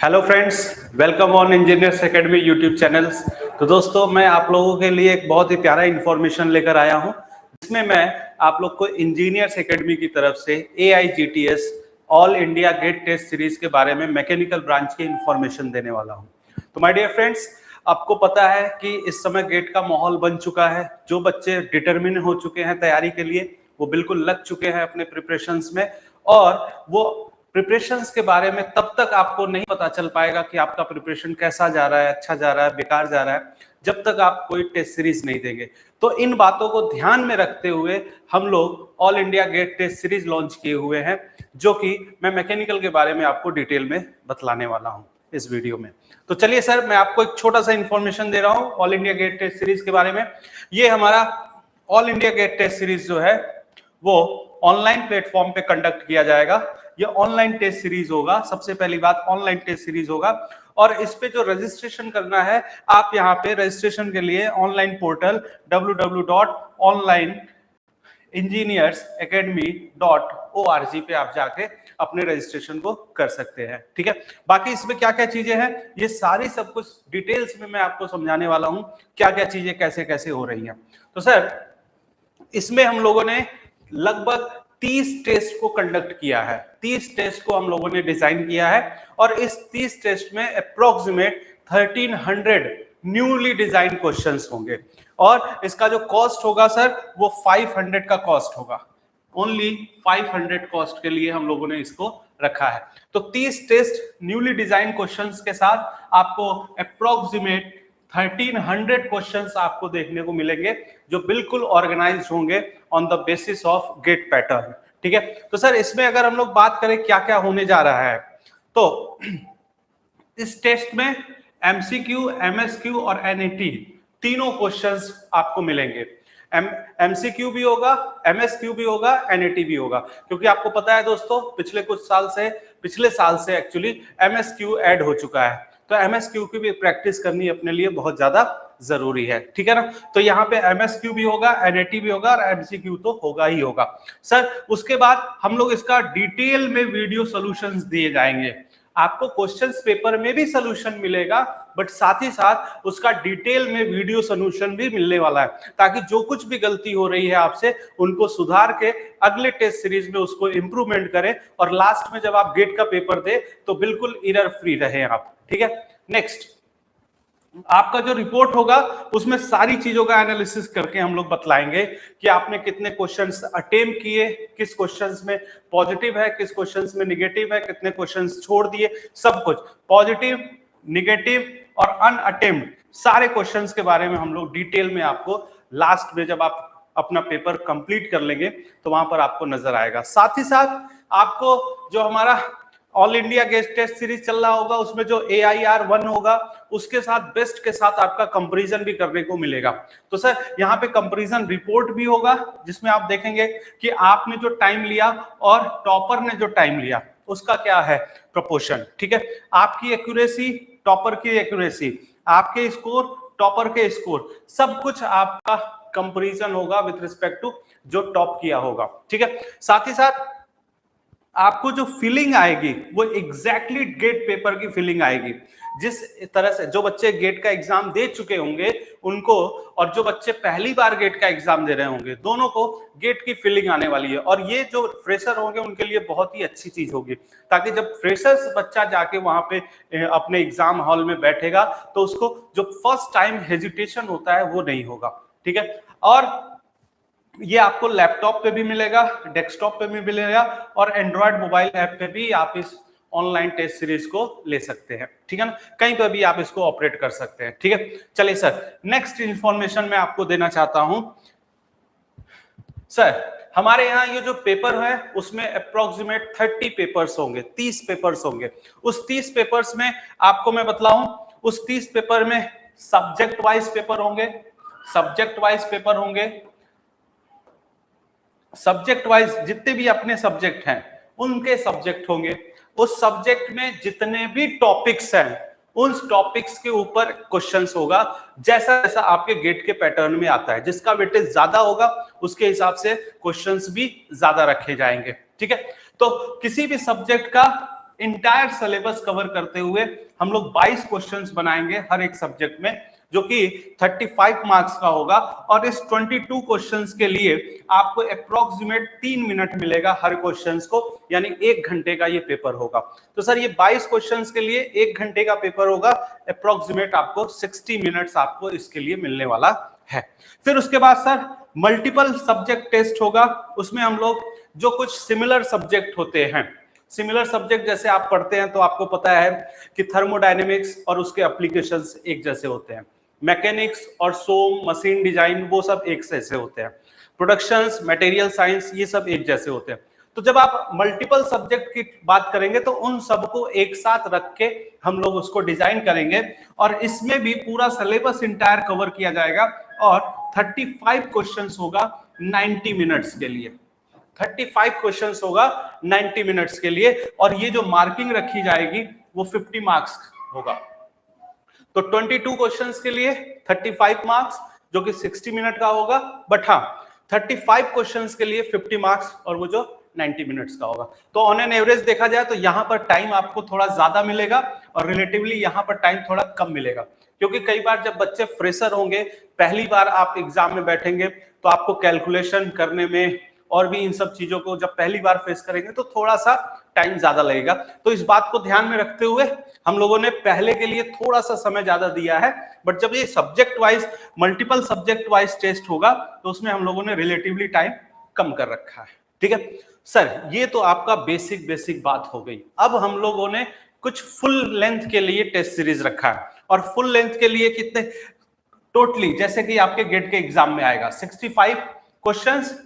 Hello friends, welcome on engineers academy YouTube channels. तो दोस्तों, मैं आप लोगों के लिए एक बहुत ही प्यारा इंफॉर्मेशन लेकर आया हूं, जिसमें मैं आप लोग को इंजीनियर्स एकेडमी की तरफ से AIGTS all India GATE test series के बारे में मैकेनिकल ब्रांच की इंफॉर्मेशन देने वाला हूं। तो माय डियर फ्रेंड्स, आपको पता है कि इस समय गेट का माहौल बन चुका है। जो बच्चे डिटरमिन हो चुके हैं तैयारी के लिए, वो बिल्कुल लग चुके हैं अपने प्रिपरेशंस में, और वो प्रिपरेशंस के बारे में तब तक आपको नहीं पता चल पाएगा कि आपका प्रिपरेशन कैसा जा रहा है, अच्छा जा रहा है, बेकार जा रहा है, जब तक आप कोई टेस्ट सीरीज नहीं देंगे। तो इन बातों को ध्यान में रखते हुए हम लोग all India GATE test series launch किए हुए हैं, जो कि मैं मैकेनिकल के बारे में आपको डिटेल में बतलाने वाला हूं इस वीडियो में। तो चलिए सर, मैं आपको एक छोटा सा इंफॉर्मेशन दे रहा हूं all India GATE test series के बारे में। ये हमारा all India GATE test series जो है वो ऑनलाइन प्लेटफॉर्म पे कंडक्ट किया जाएगा। ये ऑनलाइन टेस्ट सीरीज होगा। सबसे पहली बात, ऑनलाइन टेस्ट सीरीज होगा, और इस पे जो रजिस्ट्रेशन करना है, आप यहाँ पे रजिस्ट्रेशन के लिए ऑनलाइन पोर्टल www.onlineengineersacademy.org पे आप जाके अपने रजिस्ट्रेशन को कर सकते हैं। ठीक है, बाकी इसमें क्या क्या चीजें हैं, ये सारी सब कुछ डिटेल्स में मैं आपको समझाने वाला हूं, क्या क्या चीजें कैसे कैसे हो रही हैं। तो सर, इसमें हम लोगों ने लगभग 30 टेस्ट को कंडक्ट किया है। 30 टेस्ट को हम लोगों ने डिजाइन किया है, और इस 30 टेस्ट में अप्रोक्सीमेट 1300 न्यूली डिजाइन क्वेश्चंस होंगे, और इसका जो कॉस्ट होगा सर, वो 500 का कॉस्ट होगा। ओनली 500 कॉस्ट के लिए हम लोगों ने इसको रखा है। तो 30 टेस्ट न्यूली डिजाइन क्वेश्चंस के साथ आपको अप्रोक्सीमेट 1300 क्वेश्चंस आपको देखने को मिलेंगे, जो बिल्कुल ऑर्गेनाइज्ड होंगे on the basis of GATE pattern. ठीक है, तो सर इसमें अगर हम लोग बात करें क्या क्या होने जा रहा है, तो इस टेस्ट में MCQ, MSQ और NAT तीनों क्वेश्चंस आपको मिलेंगे। MCQ भी होगा, MSQ भी होगा, NAT भी होगा, क्योंकि आपको पता है दोस्तों, पिछले साल से एक्चुअली MSQ ऐड हो चुका है। तो MSQ की भी प्रैक्टिस करनी अपने लिए बहुत ज्यादा जरूरी है। ठीक है ना, तो यहाँ पे MSQ भी होगा, NAT भी होगा, और MCQ तो होगा ही होगा। सर उसके बाद हम लोग इसका डिटेल में वीडियो सॉल्यूशंस दिए जाएंगे। आपको क्वेश्चंस पेपर में भी सॉल्यूशन मिलेगा, बट साथ ही साथ उसका डिटेल में वीडियो सॉल्यूशन भी मिलने वाला है, ताकि जो कुछ भी गलती हो रही है आपसे, उनको सुधार के अगले टेस्ट सीरीज में उसको इंप्रूवमेंट करें, और लास्ट में जब आप गेट का पेपर दे तो बिल्कुल एरर फ्री रहे आप। ठीक है, नेक्स्ट, आपका जो रिपोर्ट होगा उसमें सारी चीजों का एनालिसिस करके हम लोग बतलाएंगे कि आपने कितने क्वेश्चंस अटेम्प्ट किए, किस क्वेश्चंस में पॉजिटिव है, किस क्वेश्चंस में निगेटिव है, कितने क्वेश्चंस छोड़ दिए, सब कुछ पॉजिटिव, निगेटिव और अनअटेम्प्ट सारे क्वेश्चंस के बारे में हम लोग डिटेल में आपको लास्ट में, जब आप अपना पेपर कंप्लीट कर लेंगे, तो वहां पर आपको नजर आएगा। साथ ही साथ आपको जो हमारा all India GATE test series चल रहा होगा, उसमें जो AIR1 होगा, उसके साथ बेस्ट के साथ आपका कंपैरिजन भी करने को मिलेगा। तो सर यहाँ पे कंपैरिजन रिपोर्ट भी होगा, जिसमें आप देखेंगे कि आपने जो टाइम लिया और टॉपर ने जो टाइम लिया, उसका क्या है प्रोपोर्शन। ठीक है, आपकी एक्यूरेसी, टॉपर की एक्यूरेसी, आपके स्कोर, टॉपर के स्कोर, सब कुछ आपका कंपैरिजन होगा विथ रिस्पेक्ट टू जो टॉप किया होगा। ठीक है, साथ ही साथ आपको जो फीलिंग आएगी वो एग्जैक्टली गेट पेपर की फीलिंग आएगी। जिस तरह से जो बच्चे गेट का एग्जाम दे चुके होंगे उनको, और जो बच्चे पहली बार गेट का एग्जाम दे रहे होंगे, दोनों को गेट की फीलिंग आने वाली है। और ये जो फ्रेशर होंगे उनके लिए बहुत ही अच्छी चीज होगी, ताकि जब फ्रेशर्स बच्चा जाके वहां पे अपने एग्जाम हॉल में बैठेगा, तो उसको जो फर्स्ट टाइम हेजिटेशन होता है वो नहीं होगा। ठीक है, और ये आपको लैपटॉप पे भी मिलेगा, डेस्कटॉप पे भी मिलेगा, और एंड्रॉयड मोबाइल ऐप पे भी आप इस ऑनलाइन टेस्ट सीरीज को ले सकते हैं। ठीक है ना, कहीं पर भी आप इसको ऑपरेट कर सकते हैं। ठीक है, चलिए सर, नेक्स्ट इंफॉर्मेशन मैं आपको देना चाहता हूं। सर हमारे यहाँ ये जो पेपर है उसमें अप्रोक्सीमेट 30 पेपर्स होंगे, 30 पेपर्स होंगे। उस 30 पेपर्स में आपको मैं बतलाऊं, उस 30 पेपर में सब्जेक्ट वाइज पेपर होंगे, सब्जेक्ट वाइज पेपर होंगे, सब्जेक्ट वाइज जितने भी अपने सब्जेक्ट हैं उनके सब्जेक्ट होंगे। उस सब्जेक्ट में जितने भी टॉपिक्स हैं उन टॉपिक्स के ऊपर क्वेश्चंस होगा, जैसा जैसा आपके गेट के पैटर्न में आता है। जिसका वेटेज ज्यादा होगा उसके हिसाब से क्वेश्चंस भी ज्यादा रखे जाएंगे। ठीक है, तो किसी भी सब्जेक्ट का इंटायर सिलेबस कवर करते हुए हम लोग 22 क्वेश्चंस बनाएंगे हर एक सब्जेक्ट में, जो कि 35 मार्क्स का होगा। और इस 22 क्वेश्चंस के लिए आपको अप्रोक्सीमेट 3 मिनट मिलेगा हर क्वेश्चंस को, यानी 1 घंटे का ये पेपर होगा। तो सर ये 22 क्वेश्चंस के लिए 1 घंटे का पेपर होगा, अप्रोक्सीमेट आपको 60 मिनट्स आपको इसके लिए मिलने वाला है। फिर उसके बाद सर मल्टीपल सब्जेक्ट टेस्ट होगा, उसमें हम लोग जो कुछ सिमिलर सब्जेक्ट होते हैं, सिमिलर सब्जेक्ट जैसे आप पढ़ते हैं तो आपको पता है कि थर्मोडायनेमिक्स और उसके एप्लीकेशंस एक जैसे होते हैं, मैकेनिक्स और सोम, मशीन डिजाइन, वो सब एक जैसे होते हैं, प्रोडक्शंस, मटेरियल साइंस, ये सब एक जैसे होते हैं। तो जब आप मल्टीपल सब्जेक्ट की बात करेंगे तो उन सबको एक साथ रख के हम लोग उसको डिजाइन करेंगे, और इसमें भी पूरा सिलेबस इंटायर कवर किया जाएगा। और 35 क्वेश्चंस होगा 90 मिनट्स के लिए, 35 क्वेश्चंस होगा 90 मिनट्स के लिए, और ये जो मार्किंग रखी जाएगी वो 50 मार्क्स होगा। तो 22 क्वेश्चंस के लिए 35 मार्क्स, जो कि 60 मिनट का होगा, बट हाँ 35 क्वेश्चंस के लिए 50 मार्क्स, और वो जो 90 मिनट्स का होगा। तो ऑन एन एवरेज देखा जाए तो यहाँ पर टाइम आपको थोड़ा ज्यादा मिलेगा और रिलेटिवली यहाँ पर टाइम थोड़ा कम मिलेगा, क्योंकि कई बार जब बच्चे फ्रेशर होंगे, पहली बार आप एग्जाम में बैठेंगे, तो आपको कैलकुलेशन करने में और भी इन सब चीजों को जब पहली बार फेस करेंगे तो थोड़ा सा टाइम ज्यादा लगेगा। तो इस बात को ध्यान में रखते हुए हम लोगों ने पहले के लिए थोड़ा सा समय ज्यादा दिया है, बट जब ये subject wise, multiple subject wise test होगा तो उसमें हम लोगों ने रिलेटिवली टाइम कम कर रखा है। ठीक है सर, ये तो आपका बेसिक बात हो गई। अब हम लोगों ने कुछ फुल लेंथ के लिए टेस्ट सीरीज रखा है, और फुल लेंथ के लिए कितने टोटली, जैसे कि आपके गेट के एग्जाम में आएगा 65 क्वेश्चंस,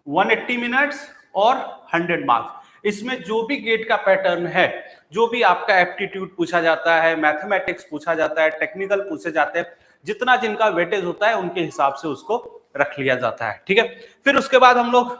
180 मिनट्स और 100 मार्क्स। इसमें जो भी गेट का पैटर्न है, जो भी आपका एप्टीट्यूड पूछा जाता है, मैथमेटिक्स पूछा जाता है, टेक्निकल पूछे जाते हैं, जितना जिनका वेटेज होता है उनके हिसाब से उसको रख लिया जाता है। ठीक है, फिर उसके बाद हम लोग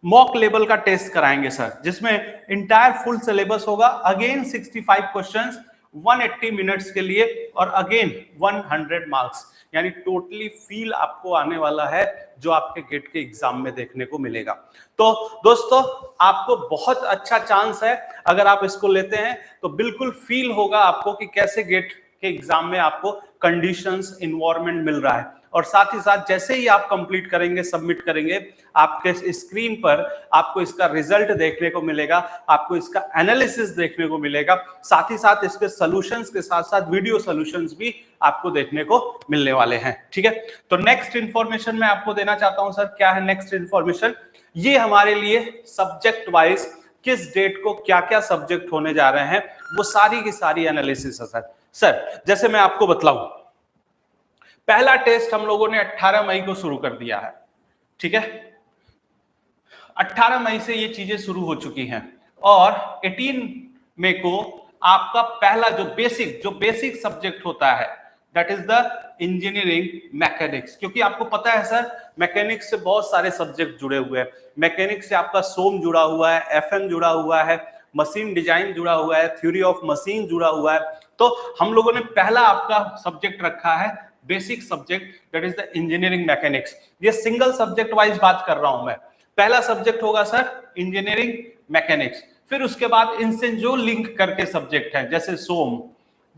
मॉक लेवल का टेस्ट कराएंगे सर, जिसमें इंटायर फुल सिलेबस होगा, अगेन 65 क्वेश्चंस, 180 मिनट्स के लिए, और अगेन 100 मार्क्स, यानी टोटली फील आपको आने वाला है जो आपके गेट के एग्जाम में देखने को मिलेगा। तो दोस्तों आपको बहुत अच्छा चांस है, अगर आप इसको लेते हैं तो बिल्कुल फील होगा आपको कि कैसे गेट के एग्जाम में आपको कंडीशंस, इन्वायरमेंट मिल रहा है। और साथ ही साथ जैसे ही आप कंप्लीट करेंगे, सबमिट करेंगे, आपके स्क्रीन पर आपको इसका रिजल्ट देखने को मिलेगा, आपको इसका एनालिसिस देखने को मिलेगा, साथ ही साथ इसके सॉल्यूशंस के साथ साथ वीडियो सॉल्यूशंस भी आपको देखने को मिलने वाले हैं। ठीक है, तो नेक्स्ट इंफॉर्मेशन मैं आपको देना चाहता हूं सर। क्या है नेक्स्ट इंफॉर्मेशन? ये हमारे लिए सब्जेक्ट वाइज किस डेट को क्या क्या सब्जेक्ट होने जा रहे हैं, वो सारी की सारी एनालिसिस है सर। सर जैसे मैं आपको बतलाऊं, पहला टेस्ट हम लोगों ने 18 मई को शुरू कर दिया है। ठीक है, 18 मई से ये चीजें शुरू हो चुकी हैं, और 18 मई को आपका पहला जो बेसिक सब्जेक्ट होता है, that is the engineering mechanics. क्योंकि आपको पता है सर, मैकेनिक्स से बहुत सारे सब्जेक्ट जुड़े हुए हैं। मैकेनिक्स से आपका सोम जुड़ा हुआ है, एफएम जुड़ा हुआ है, मशीन डिजाइन जुड़ा हुआ है, थ्योरी ऑफ मशीन जुड़ा हुआ है। तो हम लोगों ने पहला आपका सब्जेक्ट रखा है basic subject, that is the engineering mechanics. ये सिंगल सब्जेक्ट वाइज बात कर रहा हूं मैं। पहला सब्जेक्ट होगा सर इंजीनियरिंग मैकेनिक्स। फिर उसके बाद इनसे जो लिंक करके सब्जेक्ट है, जैसे सोम,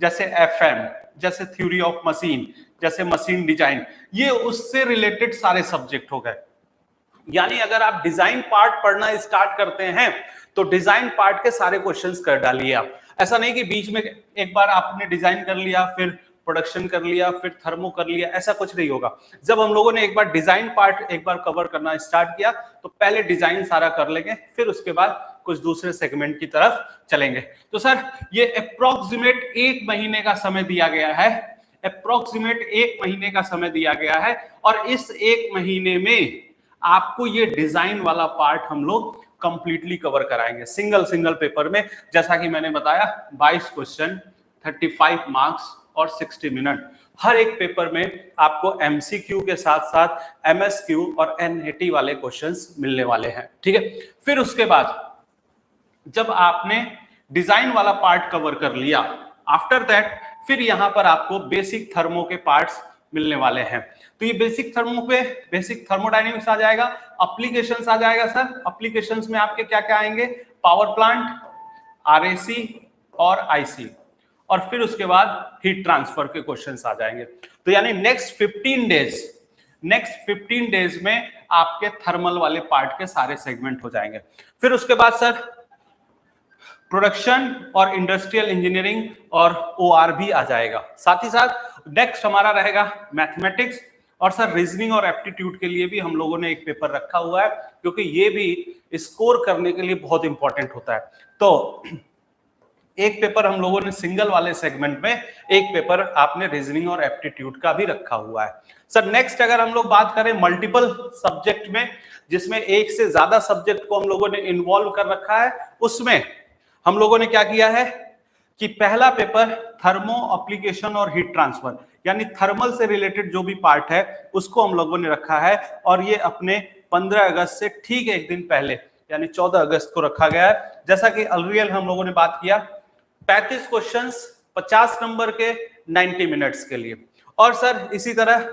जैसे एफएम, जैसे थ्योरी ऑफ मशीन, जैसे मशीन डिजाइन, ये उससे रिलेटेड सारे सब्जेक्ट हो गए। यानी अगर आप डिजाइन पार्ट पढ़ना स्टार्ट करते हैं तो डिजाइन पार्ट के सारे क्वेश्चंस कर डालिए आप। ऐसा नहीं कि बीच में एक बार आपने डिजाइन कर लिया, फिर प्रोडक्शन कर लिया, फिर थर्मो कर लिया, ऐसा कुछ नहीं होगा। जब हम लोगों ने एक बार डिजाइन पार्ट एक बार कवर करना स्टार्ट किया तो पहले डिजाइन सारा कर लेंगे, फिर उसके बाद कुछ दूसरे सेगमेंट की तरफ चलेंगे। तो सर ये अप्रोक्सीमेट 1 महीने का समय दिया गया है, अप्रोक्सीमेट 1 महीने का समय दिया गया है, और इस 1 महीने में आपको ये डिजाइन वाला पार्ट हम लोग कंप्लीटली कवर कराएंगे सिंगल पेपर में। जैसा कि मैंने बताया 22 क्वेश्चन, 35 मार्क्स और 60 मिनट। हर एक पेपर में आपको एमसीक्यू के साथ साथ एमएसक्यू और एनएटी वाले क्वेश्चंस मिलने वाले हैं। ठीक है, फिर उसके बाद जब आपने डिजाइन वाला पार्ट कवर कर लिया, आफ्टर दैट फिर यहां पर आपको बेसिक थर्मो के पार्ट्स मिलने वाले हैं। तो ये बेसिक थर्मो पे बेसिक थर्मोडायनेमिक्स आ जाएगा, एप्लीकेशंस आ जाएगा सर। एप्लीकेशंस में आपके क्या क्या आएंगे? पावर प्लांट, RAC और IC, और फिर उसके बाद हीट ट्रांसफर के क्वेश्चंस आ जाएंगे। तो यानी नेक्स्ट 15 डेज में आपके थर्मल वाले पार्ट के सारे सेगमेंट हो जाएंगे। फिर उसके बाद सर प्रोडक्शन और इंडस्ट्रियल इंजीनियरिंग और OR भी आ जाएगा। साथ ही साथ नेक्स्ट हमारा रहेगा मैथमेटिक्स, और सर रीजनिंग और एप्टीट्यूड के लिए भी हम लोगों ने एक पेपर रखा हुआ है, क्योंकि ये भी स्कोर करने के लिए बहुत इंपॉर्टेंट होता है। तो एक पेपर हम लोगों ने सिंगल वाले सेगमेंट में, एक पेपर आपने रीजनिंग और एप्टीट्यूड का भी रखा हुआ है। सर नेक्स्ट अगर हम लोग बात करें मल्टीपल सब्जेक्ट में, जिसमें एक से ज्यादा सब्जेक्ट को हम लोगों ने इन्वॉल्व कर रखा है, उसमें हम लोगों ने क्या किया है कि पहला पेपर थर्मो एप्लीकेशन और हीट ट्रांसफर, यानी थर्मल से रिलेटेड जो भी पार्ट है उसको हम लोगों ने रखा है, और ये अपने 15 अगस्त से ठीक एक दिन पहले यानी 14 अगस्त को रखा गया है। जैसा कि अलरियल हम लोगों ने बात किया, 35 क्वेश्चंस 50 नंबर के 90 मिनट्स के लिए। और सर इसी तरह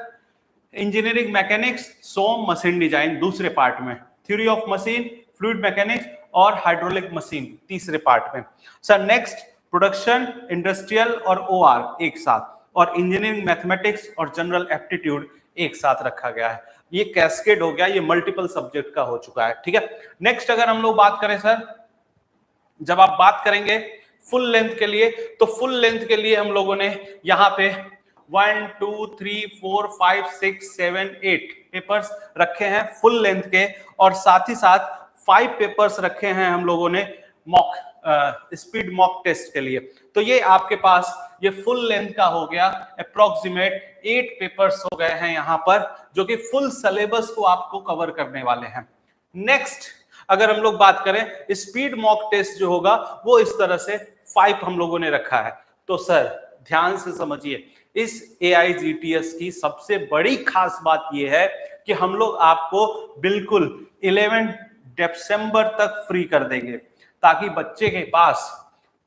इंजीनियरिंग मैकेनिक्स, सोम, मशीन डिजाइन दूसरे पार्ट में, theory of machine, fluid mechanics और हाइड्रोलिक मशीन तीसरे पार्ट में। सर नेक्स्ट प्रोडक्शन, इंडस्ट्रियल और OR एक साथ, और इंजीनियरिंग मैथमेटिक्स और जनरल एप्टीट्यूड एक साथ रखा गया है। ये कैस्केड हो गया, ये मल्टीपल सब्जेक्ट का हो चुका है। ठीक है, नेक्स्ट अगर हम लोग बात करें सर, जब आप बात करेंगे फुल लेंथ के लिए, तो फुल लेंथ के लिए हम लोगों ने यहाँ पे 1 2 3 4 5 6 7 8 पेपर्स रखे हैं फुल लेंथ के, और साथ ही साथ 5 पेपर्स रखे हैं हम लोगों ने मॉक स्पीड मॉक टेस्ट के लिए। तो ये आपके पास ये फुल लेंथ का हो गया, अप्रोक्सीमेट 8 पेपर्स हो गए हैं यहाँ पर, जो कि फुल सिलेबस को आपको कवर करने वाले हैं। नेक्स्ट अगर हम लोग बात करें स्पीड मॉक टेस्ट जो होगा वो इस तरह से 5 हम लोगों ने रखा है। तो सर ध्यान से समझिए, इस AIGTS की सबसे बड़ी खास बात यह है कि हम लोग आपको बिल्कुल 11 दिसंबर तक फ्री कर देंगे, ताकि बच्चे के पास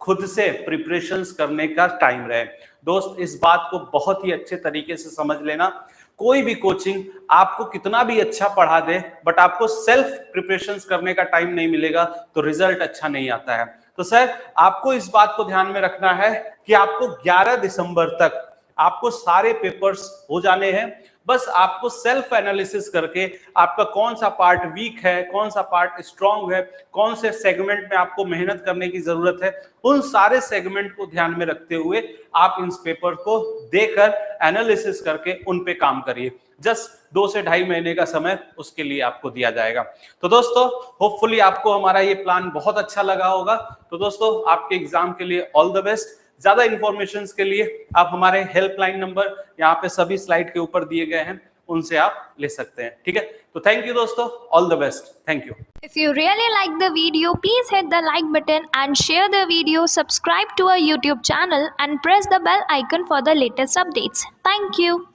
खुद से प्रिपरेशंस करने का टाइम रहे। दोस्त इस बात को बहुत ही अच्छे तरीके से समझ लेना, कोई भी कोचिंग आपको कितना भी अच्छा पढ़ा दे, बट आपको सेल्फ प्रिपरेशंस करने का टाइम नहीं मिलेगा तो रिजल्ट अच्छा नहीं आता है। तो सर आपको इस बात को ध्यान में रखना है कि आपको 11 दिसंबर तक आपको सारे पेपर्स हो जाने हैं। बस आपको सेल्फ एनालिसिस करके आपका कौन सा पार्ट वीक है, कौन सा पार्ट स्ट्रांग है, कौन से सेगमेंट में आपको मेहनत करने की जरूरत है, उन सारे सेगमेंट को ध्यान में रखते हुए आप इन पेपर को देकर एनालिसिस करके उन पे काम करिए। जस्ट 2 से 2.5 महीने का समय उसके लिए आपको दिया जाएगा। तो दोस्तों होपफुली आपको हमारा ये प्लान बहुत अच्छा लगा होगा। तो दोस्तों आपके एग्जाम के लिए ऑल द बेस्ट। ज्यादा इंफॉर्मेशन के लिए आप हमारे हेल्पलाइन नंबर यहाँ पे सभी स्लाइड के ऊपर दिए गए हैं, उनसे आप ले सकते हैं। ठीक है, तो थैंक यू दोस्तों, all the best, thank you. If you really like the video, please hit the like button and share the video, subscribe to our YouTube channel and press the bell icon for the latest updates. Thank you.